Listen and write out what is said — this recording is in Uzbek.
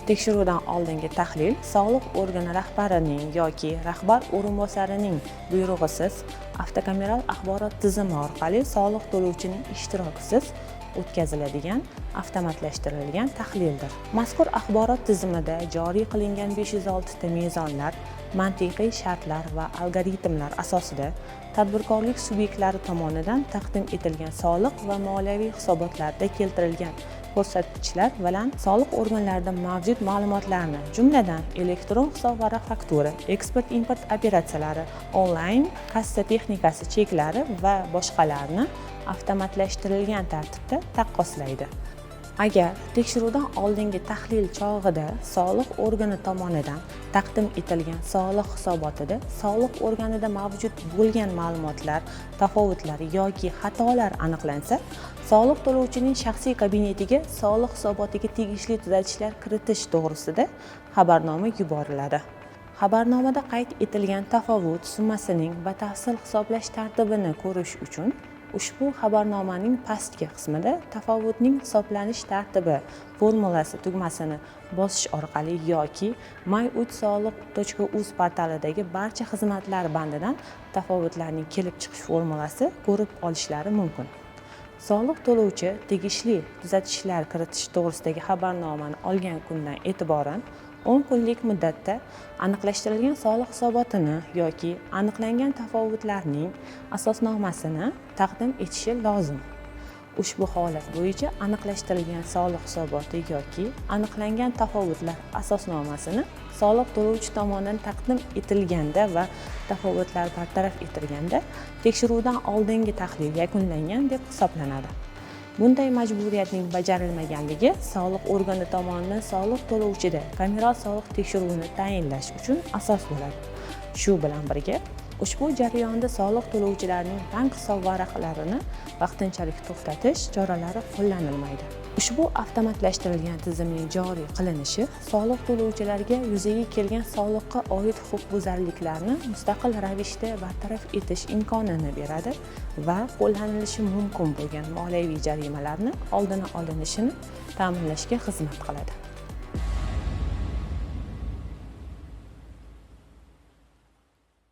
Tekshiruvdan oldingi tahlil soliq organi rahbarining yoki rahbar o'rinbosarining buyrug'isiz avtokameral axborot tizimi orqali soliq to'lovchining ishtirokisiz o'tkaziladigan avtomatlashtirilgan tahlildir. Mazkur axborot tizimida joriy qilingan 506 ta mezonlar, mantiqiy shartlar va algoritmlar asosida tadbirkorlik subyektlari tomonidan taqdim etilgan soliq va moliyaviy hisobotlarda keltirilgan ko'rsatkichlar bilan soliq organlarida mavjud ma'lumotlarni, jumladan elektron hisobvaraq faktura, eksport-import operatsiyalari, onlayn kassa texnikasi cheklari va boshqalarni avtomatlashtirilgan tartibda taqqoslaydi. Agar tekshiruvdan oldingi tahlil chog'ida soliq organi tomonidan taqdim etilgan soliq hisobotida soliq organida mavjud bo'lgan ma'lumotlar, tafovutlar yoki xatolar aniqlansa, soliq to'lovchining shaxsiy kabinetiga soliq hisobotiga tegishli tuzatishlar kiritish to'g'risida xabarnoma yuboriladi. Xabarnomada qayd etilgan tafovut summasining batafsil hisoblash tartibini ko'rish uchun ushbu xabarnomaning pastki qismida tafovutning hisoblanish tartibi formulasi tugmasini bosish orqali yoki myutsoliq.uz portalidagi barcha xizmatlar bandidan tafovutlarning kelib chiqish formulasi ko'rib olishlari mumkin. Soliq to'lovchi tegishli tuzatishlar kiritish to'g'risidagi xabarnomani olgan kundan e'tiboran 10 kunlik muddatda aniqlashtirilgan soliq hisobotini yoki aniqlangan tafovutlarning asosnomasini taqdim etishi lozim. Ushbu holat bo'yicha aniqlashtirilgan soliq hisoboti yoki aniqlangan tafovutlar asosnomasini soliq to'lovchi tomonidan taqdim etilganda va tafovutlar bartaraf etilganda tekshiruvdan oldingi tahlil yakunlangan deb hisoblanadi. Bunday majburiyatning bajarilmaganligi soliq organi tomonidan soliq to'lovchida kameral soliq tekshiruvini tayinlash uchun asos bo'ladi. Shu bilan birga, ushbu jarayonda soliq to'lovchilarning bank hisobvaraqlarini vaqtinchalik to'xtatish choralari qo'llanilmaydi. Ushbu avtomatlashtirilgan tizimning joriy qilinishi soliq to'lovchilarga yuzaga kelgan soliqqa oid huquqbuzarliklarni mustaqil ravishda bartaraf etish imkonini beradi va qo'llanilishi mumkin bo'lgan moliyaviy jarimalarni oldini olinishini ta'minlashga xizmat qiladi.